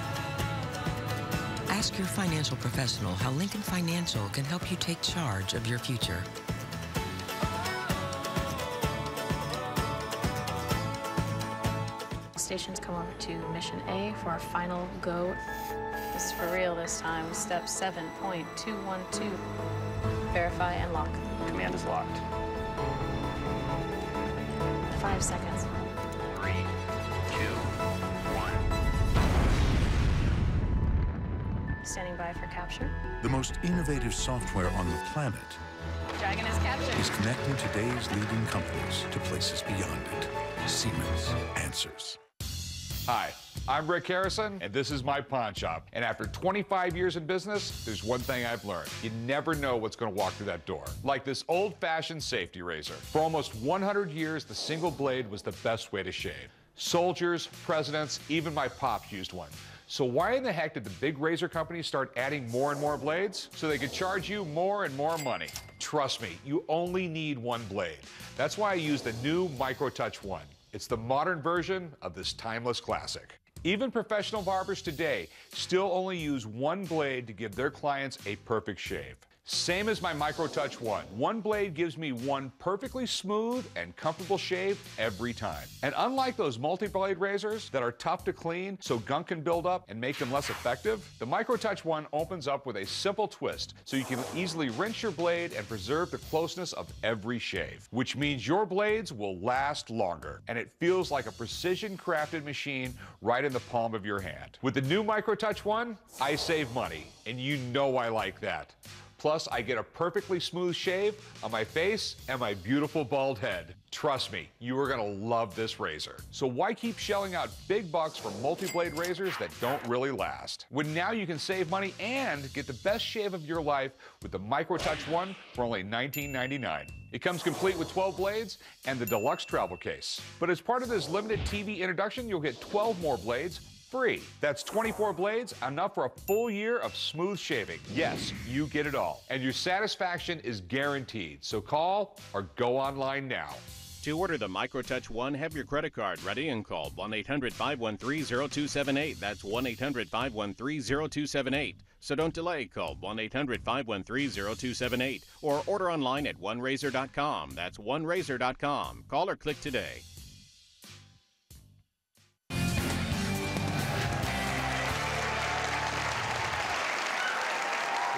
S12: Ask your financial professional how Lincoln Financial can help you take charge of your future.
S13: Stations come over to Mission A for our final go. This is for real this time. Step 7.212. Verify and lock.
S14: Command is locked.
S13: 5 seconds.
S14: 3, 2, 1.
S13: Standing by for capture.
S15: The most innovative software on the planet
S13: Dragon is captured.
S15: is connecting today's leading companies to places beyond it. Siemens answers.
S16: Hi, I'm Rick Harrison, and this is my pawn shop. And after 25 years in business, there's one thing I've learned. You never know what's going to walk through that door. Like this old-fashioned safety razor. For almost 100 years, the single blade was the best way to shave. Soldiers, presidents, even my pops used one. So why in the heck did the big razor companies start adding more and more blades? So they could charge you more and more money. Trust me, you only need one blade. That's why I use the new MicroTouch 1. It's the modern version of this timeless classic. Even professional barbers today still only use one blade to give their clients a perfect shave. Same as my MicroTouch 1. One blade gives me one perfectly smooth and comfortable shave every time. And unlike those multi-blade razors that are tough to clean so gunk can build up and make them less effective, the MicroTouch 1 opens up with a simple twist so you can easily rinse your blade and preserve the closeness of every shave, which means your blades will last longer. And it feels like a precision-crafted machine right in the palm of your hand. With the new MicroTouch 1, I save money, and you know I like that. Plus, I get a perfectly smooth shave on my face and my beautiful bald head. Trust me, you are gonna love this razor. So why keep shelling out big bucks for multi-blade razors that don't really last? When now you can save money and get the best shave of your life with the MicroTouch 1 for only $19.99. It comes complete with 12 blades and the deluxe travel case. But as part of this limited TV introduction, you'll get 12 more blades free. That's 24 blades, enough for a full year of smooth shaving. Yes, you get it all. And your satisfaction is guaranteed. So call or go online now.
S17: To order the MicroTouch 1, have your credit card ready and call 1-800-513-0278. That's 1-800-513-0278. So don't delay. Call 1-800-513-0278 or order online at onerazor.com. That's onerazor.com. Call or click today.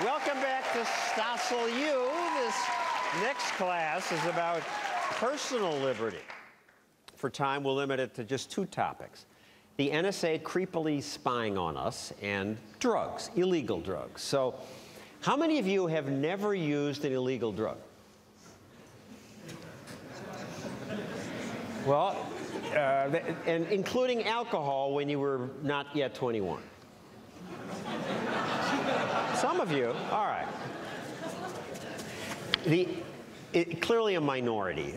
S8: Welcome back to Stossel U. This next class is about personal liberty. For time, we'll limit it to just two topics. The NSA creepily spying on us and drugs, illegal drugs. So how many of you have never used an illegal drug? Well, and including alcohol when you were not yet 21. Some of you, all right. Clearly a minority.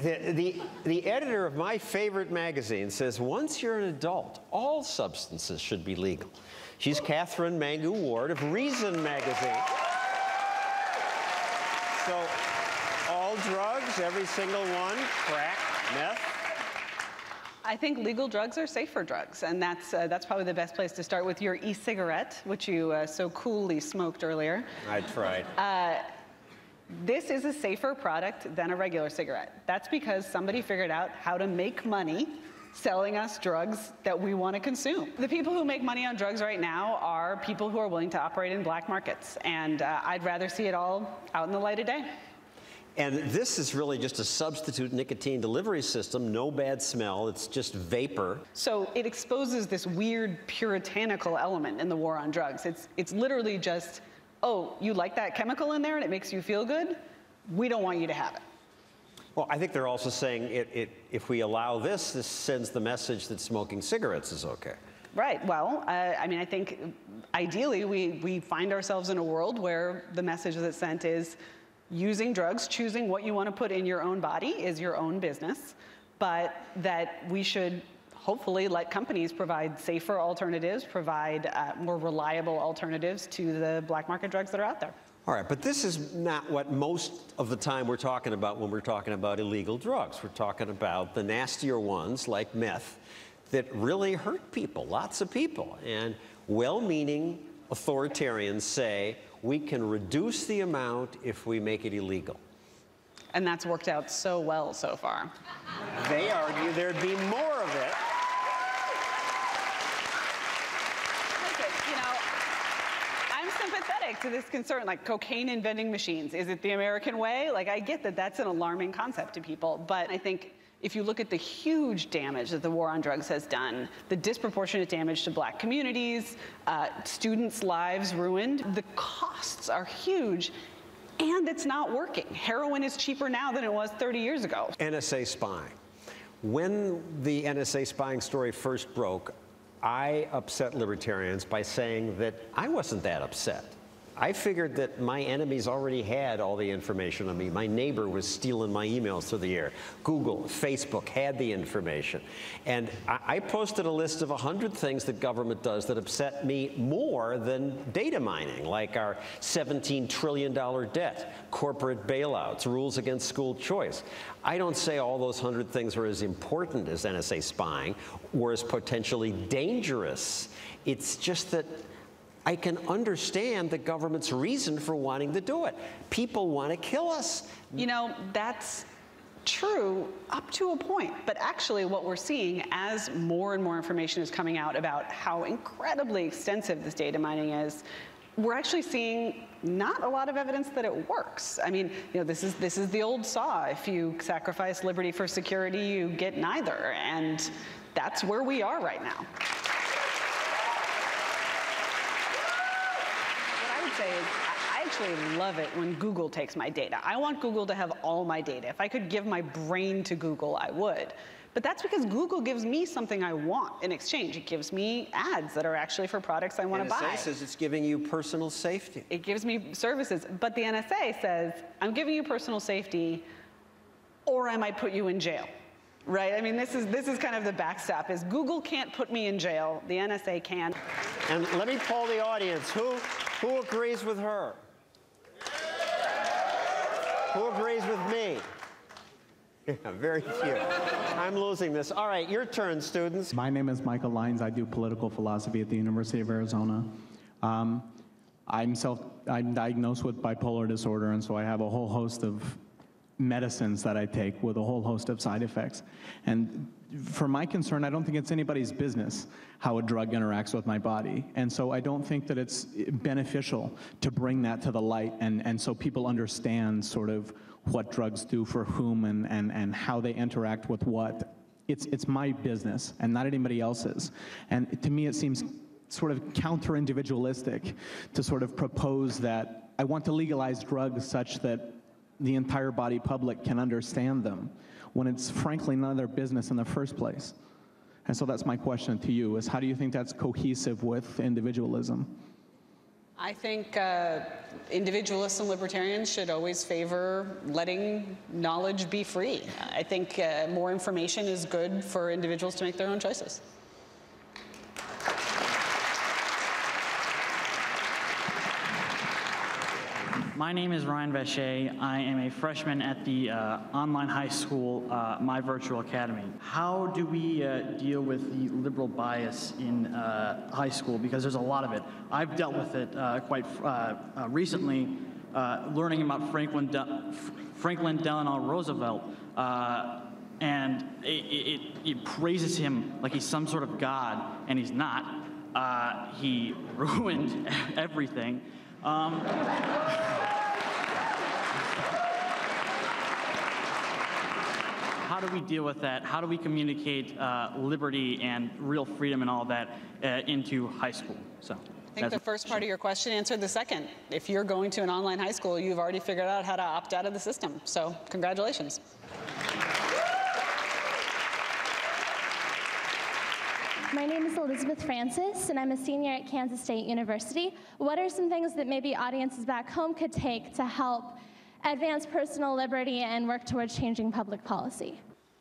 S8: The editor of my favorite magazine says once you're an adult, all substances should be legal. She's Catherine Mangu Ward of Reason magazine. So all drugs, every single one, crack, meth.
S18: I think legal drugs are safer drugs, and that's probably the best place to start with your e-cigarette, which you so coolly smoked earlier.
S8: I tried.
S18: This is a safer product than a regular cigarette. That's because somebody figured out how to make money selling us drugs that we want to consume. The people who make money on drugs right now are people who are willing to operate in black markets, and I'd rather see it all out in the light of day.
S8: And this is really just a substitute nicotine delivery system, no bad smell, it's just vapor.
S18: So it exposes this weird puritanical element in the war on drugs. It's literally just, oh, you like that chemical in there and it makes you feel good? We don't want you to have it.
S8: Well, I think they're also saying if we allow this, this sends the message that smoking cigarettes is okay.
S18: Right, well, I mean, I think ideally we find ourselves in a world where the message that's sent is, using drugs, choosing what you want to put in your own body is your own business, but that we should hopefully let companies provide safer alternatives, provide more reliable alternatives to the black market drugs that are out there.
S8: All right, but this is not what most of the time we're talking about when we're talking about illegal drugs. We're talking about the nastier ones like meth that really hurt people, lots of people. And well-meaning authoritarians say, we can reduce the amount if we make it illegal.
S18: And that's worked out so well so far.
S8: They argue there'd be more of it.
S18: Listen, you know, I'm sympathetic to this concern, like cocaine in vending machines. Is it the American way? Like, I get that that's an alarming concept to people, but I think if you look at the huge damage that the war on drugs has done, the disproportionate damage to black communities, students' lives ruined, the costs are huge, and it's not working. Heroin is cheaper now than it was 30 years ago.
S8: NSA spying. When the NSA spying story first broke, I upset libertarians by saying that I wasn't that upset. I figured that my enemies already had all the information on me. My neighbor was stealing my emails through the air. Google, Facebook had the information. And I posted a list of 100 things that government does that upset me more than data mining, like our $17 trillion debt, corporate bailouts, rules against school choice. I don't say all those 100 things are as important as NSA spying or as potentially dangerous. It's just that I can understand the government's reason for wanting to do it. People want to kill us.
S18: You know, that's true up to a point, but actually what we're seeing as more and more information is coming out about how incredibly extensive this data mining is, we're actually seeing not a lot of evidence that it works. I mean, you know, this is the old saw. If you sacrifice liberty for security, you get neither, and that's where we are right now. What I would say is, I actually love it when Google takes my data. I want Google to have all my data. If I could give my brain to Google, I would. But that's because Google gives me something I want in exchange. It gives me ads that are actually for products I want to buy.
S8: NSA says it's giving you personal safety.
S18: It gives me services. But the NSA says, I'm giving you personal safety, or I might put you in jail. Right? I mean, this is kind of the backstop, is Google can't put me in jail. The NSA can.
S8: And let me poll the audience. Who agrees with her? Who agrees with me? Yeah, very few. I'm losing this. All right, your turn, students.
S19: My name is Michael Lyons. I do political philosophy at the University of Arizona. I'm diagnosed with bipolar disorder, and so I have a whole host of medicines that I take with a whole host of side effects. And for my concern, I don't think it's anybody's business how a drug interacts with my body. And so I don't think that it's beneficial to bring that to the light and so people understand sort of what drugs do for whom and how they interact with what. It's my business and not anybody else's. And to me, it seems sort of counter-individualistic to sort of propose that I want to legalize drugs such that the entire body public can understand them, when it's frankly none of their business in the first place. And so that's my question to you, is how do you think that's cohesive with individualism?
S18: I think individualists and libertarians should always favor letting knowledge be free. I think more information is good for individuals to make their own choices.
S20: My name is Ryan Vacher. I am a freshman at the online high school, My Virtual Academy. How do we deal with the liberal bias in high school? Because there's a lot of it. I've dealt with it quite recently, learning about Franklin Delano Roosevelt, and it praises him like he's some sort of god, and he's not. He ruined everything. How do we deal with that? How do we communicate liberty and real freedom and all that into high school? So
S18: I think the first part of your question answered the second. If you're going to an online high school, you've already figured out how to opt out of the system. So congratulations.
S21: My name is Elizabeth Francis, and I'm a senior at Kansas State University. What are some things that maybe audiences back home could take to help advance personal liberty and work towards changing public policy?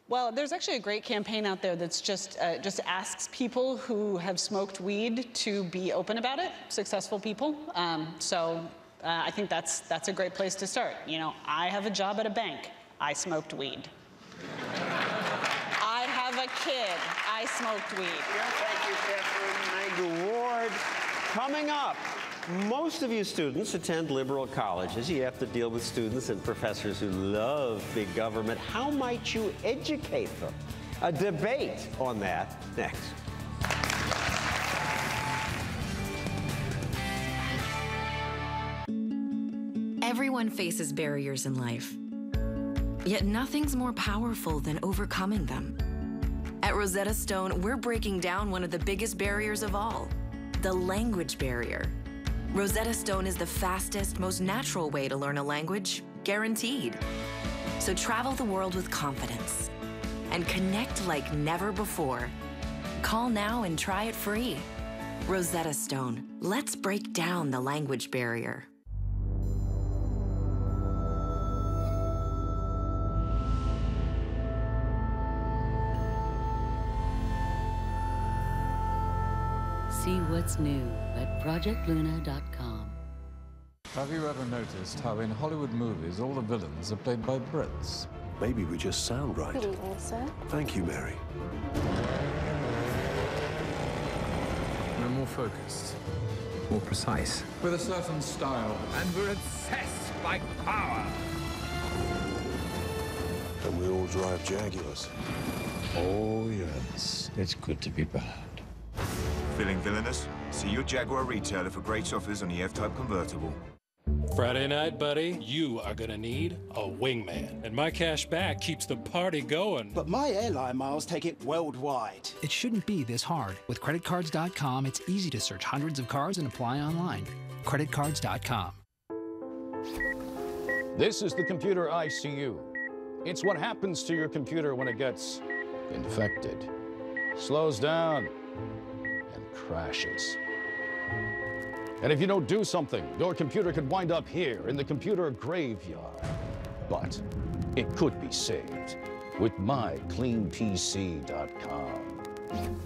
S18: Well, there's actually a great campaign out there that's just asks people who have smoked weed to be open about it, successful people. I think that's a great place to start. You know, I have a job at a bank. I smoked weed. I have a kid. I smoked weed.
S8: Yeah, thank you, Catherine Magoo Ward. Coming up, most of you students attend liberal colleges. You have to deal with students and professors who love big government. How might you educate them? A debate on that next.
S12: Everyone faces barriers in life, yet nothing's more powerful than overcoming them. At Rosetta Stone, we're breaking down one of the biggest barriers of all, the language barrier. Rosetta Stone is the fastest, most natural way to learn a language, guaranteed. So travel the world with confidence and connect like never before. Call now and try it free. Rosetta Stone, let's break down the language barrier.
S22: See what's new at ProjectLuna.com.
S23: Have you ever noticed how in Hollywood movies all the villains are played by Brits?
S24: Maybe we just sound right.
S22: Good evening, sir.
S24: Thank you, Mary.
S23: more focused.
S1: More precise.
S23: With a certain style.
S1: And we're obsessed by power.
S24: And we all drive Jaguars.
S23: Oh, yes. It's good to be bad.
S2: Feeling villainous? See your Jaguar retailer for great offers on the F-Type convertible.
S3: Friday night, buddy, you are gonna need a wingman. And my cash back keeps the party going.
S4: But my airline miles take it worldwide.
S7: It shouldn't be this hard. With creditcards.com, it's easy to search hundreds of cars and apply online. Creditcards.com.
S25: This is the computer ICU. It's what happens to your computer when it gets infected, slows down, and crashes. And if you don't do something, your computer could wind up here in the computer graveyard. But it could be saved with mycleanpc.com.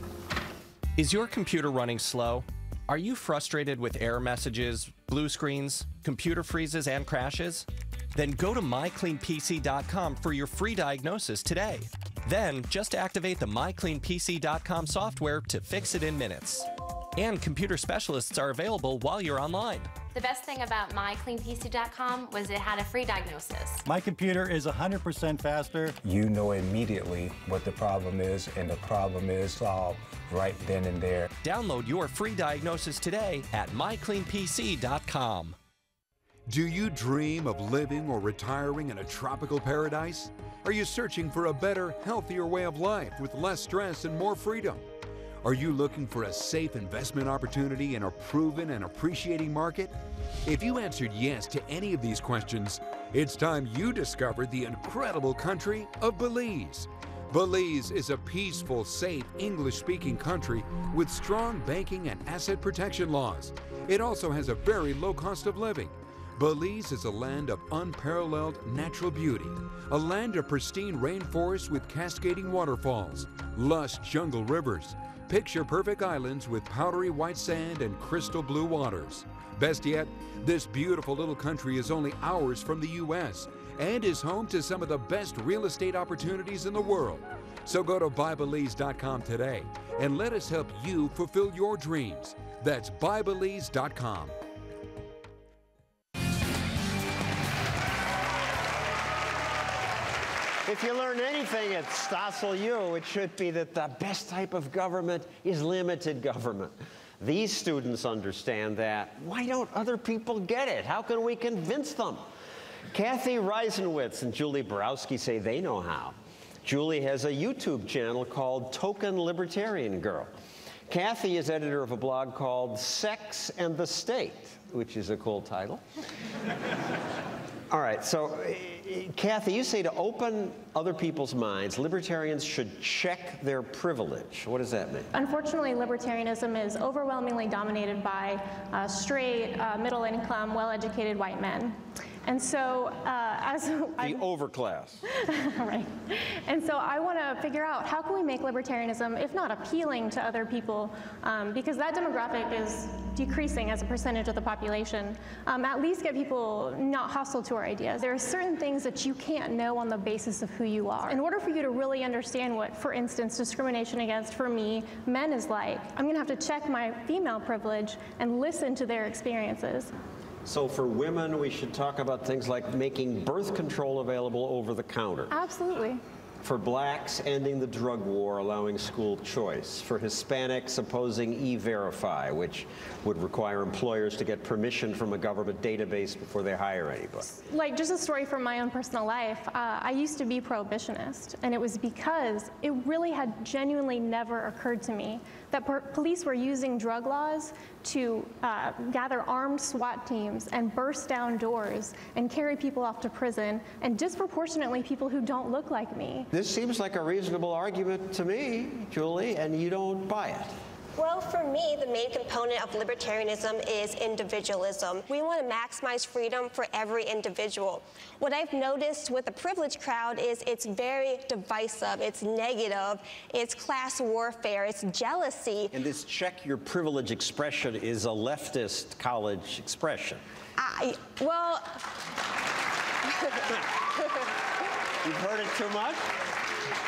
S26: Is your computer running slow? Are you frustrated with error messages, blue screens, computer freezes, and crashes? Then go to mycleanpc.com for your free diagnosis today. Then just activate the mycleanpc.com software to fix it in minutes. And computer specialists are available while you're online.
S27: The best thing about mycleanpc.com was it had a free diagnosis.
S29: My computer is 100% faster.
S1: You know immediately what the problem is, and the problem is solved right then and there.
S26: Download your free diagnosis today at mycleanpc.com.
S15: Do you dream of living or retiring in a tropical paradise? Are you searching for a better, healthier way of life with less stress and more freedom? Are you looking for a safe investment opportunity in a proven and appreciating market? If you answered yes to any of these questions, it's time you discovered the incredible country of Belize. Belize is a peaceful, safe, English-speaking country with strong banking and asset protection laws. It also has a very low cost of living. Belize is a land of unparalleled natural beauty, a land of pristine rainforests with cascading waterfalls, lush jungle rivers, picture-perfect islands with powdery white sand and crystal blue waters. Best yet, this beautiful little country is only hours from the U.S. and is home to some of the best real estate opportunities in the world. So go to buybelize.com today and let us help you fulfill your dreams. That's buybelize.com.
S8: If you learn anything at Stossel U, it should be that the best type of government is limited government. These students understand that. Why don't other people get it? How can we convince them? Kathy Reisenwitz and Julie Borowski say they know how. Julie has a YouTube channel called Token Libertarian Girl. Kathy is editor of a blog called Sex and the State, which is a cool title. All right, so Kathy, you say to open other people's minds, libertarians should check their privilege. What does that mean?
S21: Unfortunately, libertarianism is overwhelmingly dominated by straight, middle-income, well-educated white men. And so,
S8: the overclass.
S21: Right. And so I want to figure out how can we make libertarianism, if not appealing to other people, because that demographic is decreasing as a percentage of the population, at least get people not hostile to our ideas. There are certain things that you can't know on the basis of who you are. In order for you to really understand what, for instance, discrimination against, for me, men is like, I'm going to have to check my female privilege and listen to their experiences.
S8: So for women, we should talk about things like making birth control available over the counter.
S21: Absolutely.
S8: For blacks, ending the drug war, allowing school choice. For Hispanics, opposing E-Verify, which would require employers to get permission from a government database before they hire anybody.
S21: Like, just a story from my own personal life. I used to be prohibitionist, and it was because it really had genuinely never occurred to me that police were using drug laws to gather armed SWAT teams and burst down doors and carry people off to prison, and disproportionately people who don't look like me.
S8: This seems like a reasonable argument to me, Julie, and you don't buy it.
S30: Well, for me, the main component of libertarianism is individualism. We want to maximize freedom for every individual. What I've noticed with the privileged crowd is it's very divisive, it's negative, it's class warfare, it's jealousy.
S8: And this check your privilege expression is a leftist college expression.
S30: Well...
S8: You've heard it too much?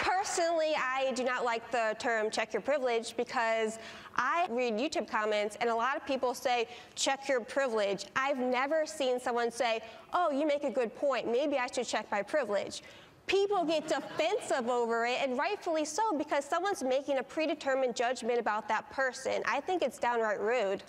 S30: Personally, I do not like the term check your privilege because I read YouTube comments and a lot of people say, check your privilege. I've never seen someone say, oh, you make a good point. Maybe I should check my privilege. People get defensive over it, and rightfully so, because someone's making a predetermined judgment about that person. I think it's downright rude.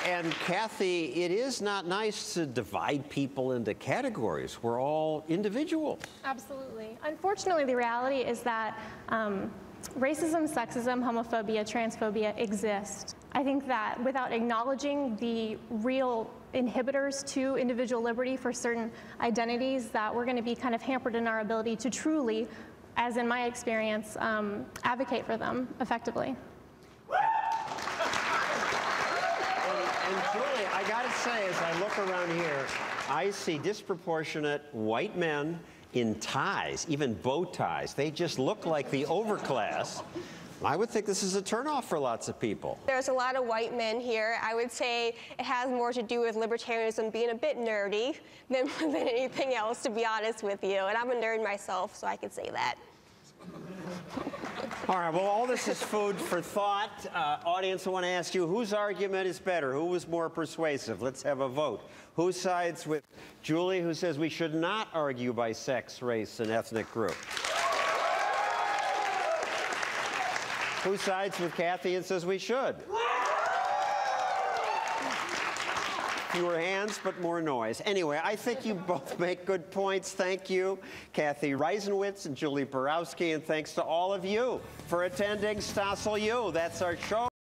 S8: And Kathy, it is not nice to divide people into categories. We're all individuals.
S21: Absolutely. Unfortunately, the reality is that racism, sexism, homophobia, transphobia exist. I think that without acknowledging the real inhibitors to individual liberty for certain identities, that we're going to be kind of hampered in our ability to truly, as in my experience, advocate for them effectively.
S8: And Julie, I gotta say, as I look around here, I see disproportionate white men in ties, even bow ties. They just look like the overclass. I would think this is a turnoff for lots of people.
S30: There's a lot of white men here. I would say it has more to do with libertarianism being a bit nerdy than anything else, to be honest with you. And I'm a nerd myself, so I could say that.
S8: All right, well, all this is food for thought. Audience, I want to ask you, whose argument is better? Who was more persuasive? Let's have a vote. Who sides with Julie, who says we should not argue by sex, race, and ethnic group? Who sides with Kathy and says we should? Fewer hands, but more noise. Anyway, I think you both make good points. Thank you, Kathy Reisenwitz and Julie Borowski, and thanks to all of you for attending Stossel U. That's our show.